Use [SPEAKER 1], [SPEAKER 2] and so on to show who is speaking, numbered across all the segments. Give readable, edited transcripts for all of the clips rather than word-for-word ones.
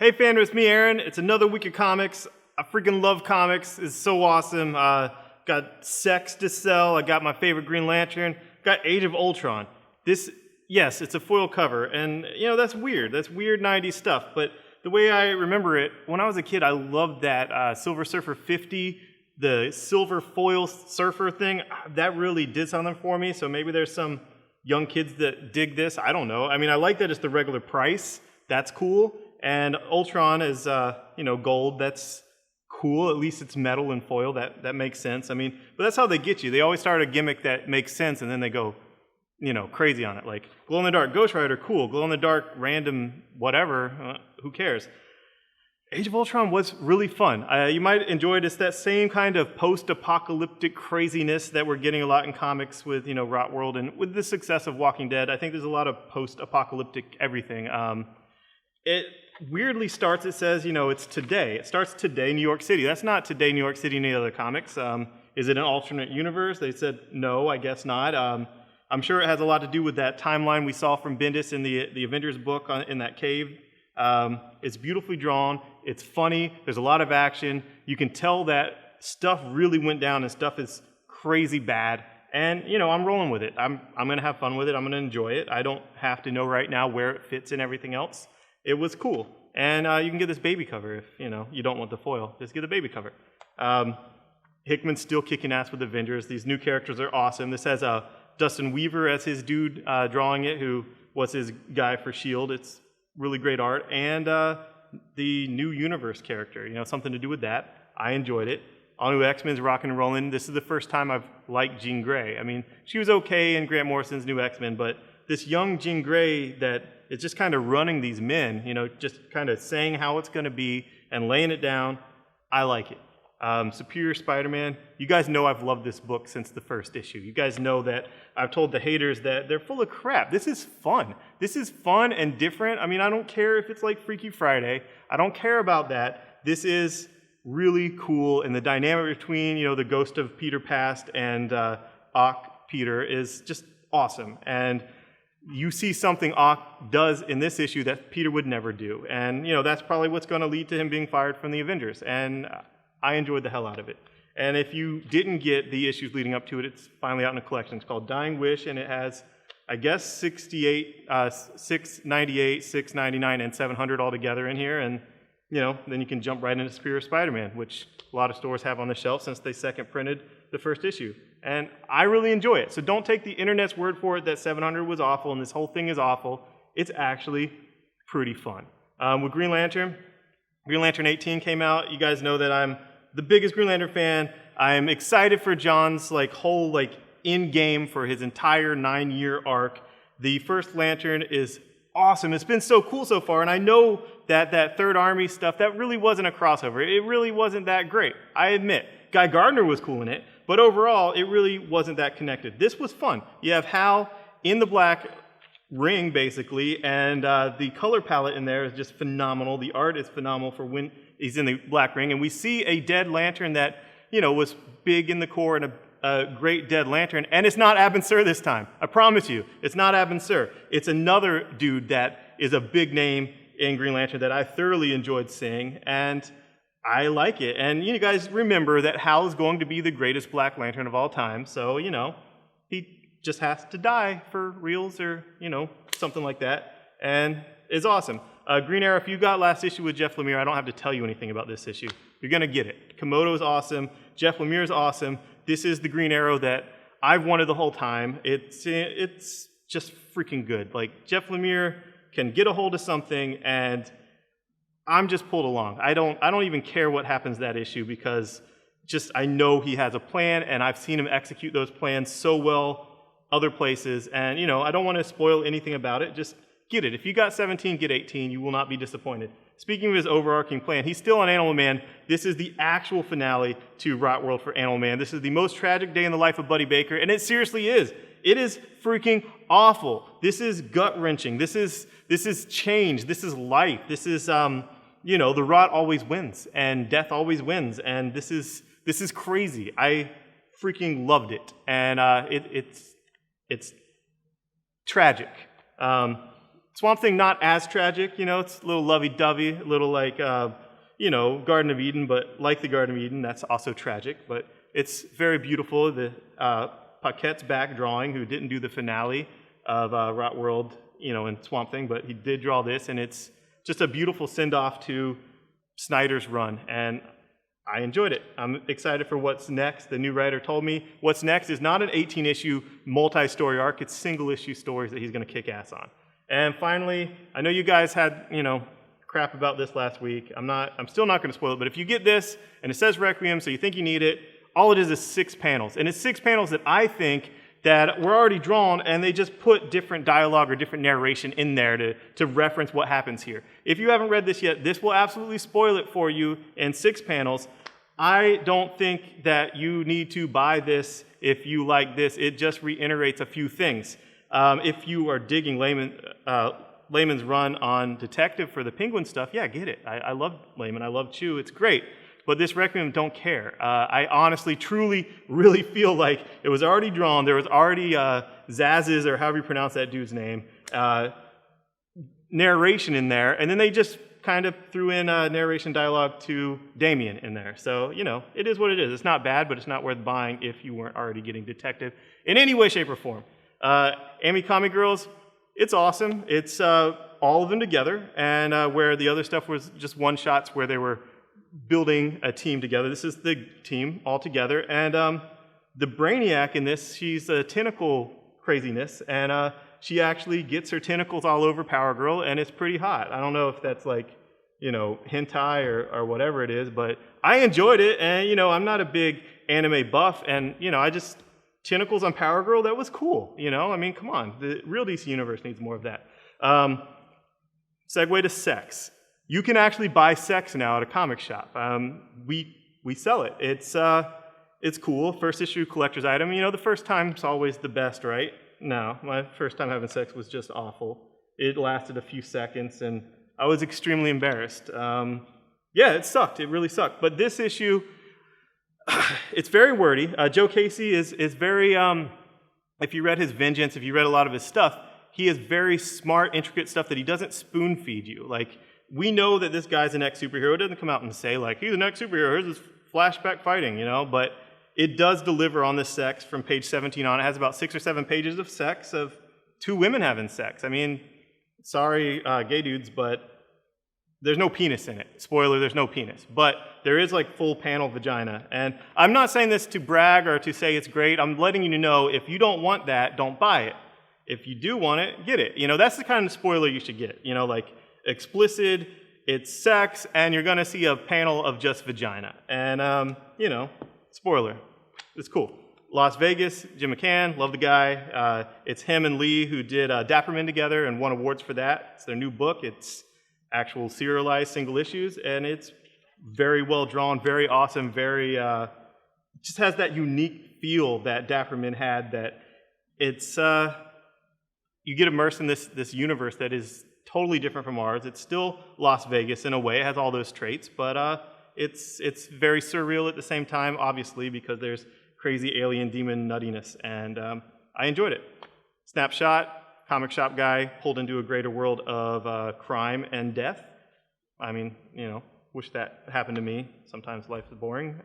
[SPEAKER 1] Hey Fandom, it's me, Aaron. It's another week of comics. I freaking love comics. It's so awesome. Got Sex to sell. I got my favorite Green Lantern. Got Age of Ultron. Yes, it's a foil cover, and that's weird. That's weird 90s stuff. But the way I remember it, when I was a kid, I loved that Silver Surfer 50, the silver foil surfer thing. That really did something for me. So maybe there's some young kids that dig this. I don't know. I mean, I like that it's the regular price. That's cool. And Ultron is, gold. That's cool. At least it's metal and foil. That makes sense. I mean, but that's how they get you. They always start a gimmick that makes sense, and then they go, crazy on it. Like glow-in-the-dark Ghost Rider, cool. Glow-in-the-dark random whatever, who cares? Age of Ultron was really fun. You might enjoy it. It's that same kind of post-apocalyptic craziness that we're getting a lot in comics with, Rotworld, and with the success of Walking Dead. I think there's a lot of post-apocalyptic everything. It weirdly starts, it says, it's today. It starts today, New York City. That's not today, New York City in any other comics. Is it an alternate universe? They said, no, I guess not. I'm sure it has a lot to do with that timeline we saw from Bendis in the Avengers book in that cave. It's beautifully drawn. It's funny. There's a lot of action. You can tell that stuff really went down and stuff is crazy bad. And, I'm rolling with it. I'm going to have fun with it. I'm going to enjoy it. I don't have to know right now where it fits in everything else. It was cool. And you can get this baby cover if, you don't want the foil. Just get a baby cover. Hickman's still kicking ass with Avengers. These new characters are awesome. This has Dustin Weaver as his dude drawing it, who was his guy for S.H.I.E.L.D. It's really great art. And the new universe character, something to do with that. I enjoyed it. All new X-Men's rocking and rolling. This is the first time I've liked Jean Grey. I mean, she was okay in Grant Morrison's new X-Men, but this young Jean Grey that is just kind of running these men, just kind of saying how it's going to be and laying it down, I like it. Superior Spider-Man, you guys know I've loved this book since the first issue. You guys know that I've told the haters that they're full of crap. This is fun. This is fun and different. I mean, I don't care if it's like Freaky Friday. I don't care about that. This is really cool, and the dynamic between, the ghost of Peter past and Ock Peter is just awesome. And you see something Ock does in this issue that Peter would never do. And, that's probably what's going to lead to him being fired from the Avengers. And I enjoyed the hell out of it. And if you didn't get the issues leading up to it, it's finally out in a collection. It's called Dying Wish, and it has, I guess, 68, 698, 699, and 700 all together in here. And, then you can jump right into Superior Spider-Man, which a lot of stores have on the shelf since they second printed the first issue. And I really enjoy it. So don't take the internet's word for it that 700 was awful and this whole thing is awful. It's actually pretty fun. With Green Lantern 18 came out. You guys know that I'm the biggest Green Lantern fan. I'm excited for John's whole end game for his entire 9-year arc. The first Lantern is awesome. It's been so cool so far, and I know that Third Army stuff, that really wasn't a crossover. It really wasn't that great. I admit. Guy Gardner was cool in it, but overall, it really wasn't that connected. This was fun. You have Hal in the black ring, basically, and the color palette in there is just phenomenal. The art is phenomenal for when he's in the black ring, and we see a dead Lantern that, was big in the core and a great dead Lantern, and it's not Abin Sur this time. I promise you, it's not Abin Sur. It's another dude that is a big name in Green Lantern that I thoroughly enjoyed seeing, and I like it. And you guys remember that Hal is going to be the greatest Black Lantern of all time, so, he just has to die for reals or, something like that, and it's awesome. Green Arrow, if you got last issue with Jeff Lemire, I don't have to tell you anything about this issue. You're going to get it. Komodo's awesome. Jeff Lemire's awesome. This is the Green Arrow that I've wanted the whole time. It's just freaking good. Jeff Lemire can get a hold of something, and I'm just pulled along. I don't even care what happens that issue because I know he has a plan, and I've seen him execute those plans so well other places, and I don't want to spoil anything about it. Just get it. If you got 17, get 18. You will not be disappointed. Speaking of his overarching plan, he's still on Animal Man. This is the actual finale to Rotworld for Animal Man. This is the most tragic day in the life of Buddy Baker, and it seriously is. It is freaking awful. This is gut-wrenching. This is change. This is life. This is, the rot always wins, and death always wins, and this is crazy. I freaking loved it, and it's tragic. Swamp Thing not as tragic, you know, it's a little lovey-dovey, a little like, you know, Garden of Eden, but like the Garden of Eden, that's also tragic, but it's very beautiful. The Paquette's back drawing, who didn't do the finale of Rotworld, you know, in Swamp Thing, but he did draw this, and it's just a beautiful send-off to Snyder's run, and I enjoyed it. I'm excited for what's next. The new writer told me what's next is not an 18-issue multi-story arc, it's single-issue stories that he's going to kick ass on. And finally, I know you guys had, you know, crap about this last week. I'm still not going to spoil it, but if you get this, and it says Requiem, so you think you need it, all it is 6 panels. And it's 6 panels that I think that were already drawn, and they just put different dialogue or different narration in there to reference what happens here. If you haven't read this yet, this will absolutely spoil it for you in 6 panels. I don't think that you need to buy this if you like this. It just reiterates a few things. If you are digging Layman's run on Detective for the Penguin stuff, yeah, get it. I love Layman, I love Chew, it's great. But this Requiem, don't care. I honestly, truly, really feel like it was already drawn. There was already Zaz's, or however you pronounce that dude's name, narration in there, and then they just kind of threw in narration dialogue to Damien in there. So, you know, it is what it is. It's not bad, but it's not worth buying if you weren't already getting Detective in any way, shape, or form. Amy Comic Girls, it's awesome. It's all of them together, and where the other stuff was just one-shots where they were building a team together. This is the team all together, and the Brainiac in this, she's a tentacle craziness, and she actually gets her tentacles all over Power Girl, and it's pretty hot. I don't know if that's like, you know, hentai or whatever it is, but I enjoyed it, and, you know, I'm not a big anime buff, and, you know, I just, tentacles on Power Girl, that was cool, you know? I mean, come on, the real DC Universe needs more of that. Segue to sex. You can actually buy sex now at a comic shop. We sell it. It's cool. First issue collector's item. You know, the first time's always the best, right? No, my first time having sex was just awful. It lasted a few seconds, and I was extremely embarrassed. Yeah, it sucked. It really sucked. But this issue, it's very wordy. Joe Casey is very, if you read his Vengeance, if you read a lot of his stuff, he has very smart, intricate stuff that he doesn't spoon feed you. Like, we know that this guy's an ex-superhero. It doesn't come out and say, like, he's an ex-superhero, here's his flashback fighting, you know? But it does deliver on the sex from page 17 on. It has about 6 or 7 pages of sex of 2 women having sex. I mean, sorry, gay dudes, but there's no penis in it. Spoiler, there's no penis. But there is, like, full panel vagina. And I'm not saying this to brag or to say it's great. I'm letting you know, if you don't want that, don't buy it. If you do want it, get it. You know, that's the kind of spoiler you should get. You know, like, explicit, it's sex, and you're going to see a panel of just vagina. And, you know, spoiler, it's cool. Las Vegas, Jim Mccann, love the guy. It's him and Lee who did Dapperman together and won awards for that. It's their new book. It's actual serialized single issues, and it's very well drawn, very awesome, very, just has that unique feel that Dapperman had, that it's, you get immersed in this universe that is totally different from ours. It's still Las Vegas in a way. It has all those traits, but it's very surreal at the same time, obviously, because there's crazy alien demon nuttiness, and I enjoyed it. Snapshot, comic shop guy, pulled into a greater world of crime and death. I mean, you know, wish that happened to me. Sometimes life is boring.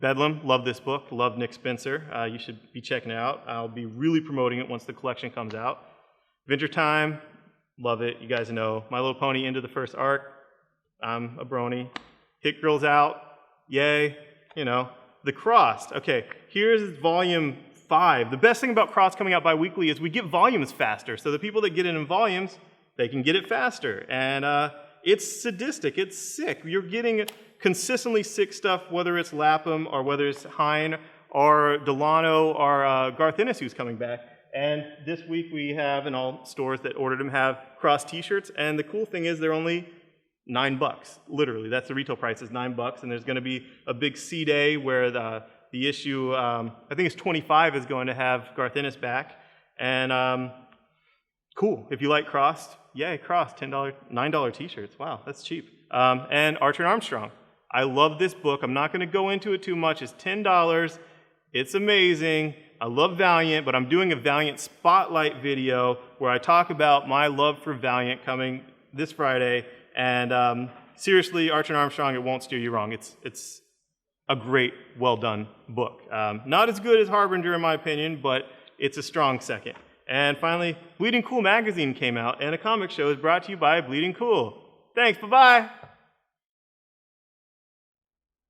[SPEAKER 1] Bedlam, love this book, love Nick Spencer. You should be checking it out. I'll be really promoting it once the collection comes out. Adventure Time, love it. You guys know. My Little Pony into the first arc. I'm a brony. Hit Girls out. Yay. You know. The Crossed. Okay, here's volume 5. The best thing about Crossed coming out bi-weekly is we get volumes faster. So the people that get it in volumes, they can get it faster. And it's sadistic. It's sick. You're getting consistently sick stuff, whether it's Lapham or whether it's Hine or Delano or Garth Ennis who's coming back. And this week we have, in all stores that ordered them, have Cross t-shirts. And the cool thing is they're only $9, literally. That's the retail price, is $9. And there's going to be a big C-Day where the issue, I think it's 25, is going to have Garth Ennis back. And cool. If you like Crossed, yay, Crossed, $9 t-shirts. Wow, that's cheap. And Archer and Armstrong. I love this book. I'm not going to go into it too much. It's $10. It's amazing. I love Valiant, but I'm doing a Valiant Spotlight video where I talk about my love for Valiant coming this Friday. And seriously, Archer and Armstrong, it won't steer you wrong. It's a great, well-done book. Not as good as Harbinger, in my opinion, but it's a strong second. And finally, Bleeding Cool magazine came out, and a comic show is brought to you by Bleeding Cool. Thanks, bye-bye!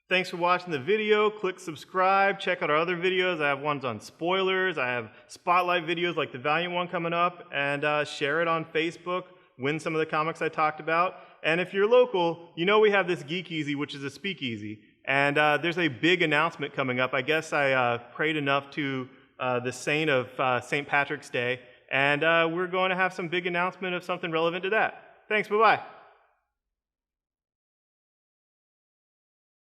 [SPEAKER 1] Thanks for watching the video. Click subscribe, check out our other videos. I have ones on spoilers, I have spotlight videos like the Valiant one coming up, and share it on Facebook, win some of the comics I talked about. And if you're local, you know we have this Geekeasy, which is a speakeasy. And there's a big announcement coming up. I guess I prayed enough to the saint of St. Patrick's Day, and we're going to have some big announcement of something relevant to that. Thanks, bye-bye.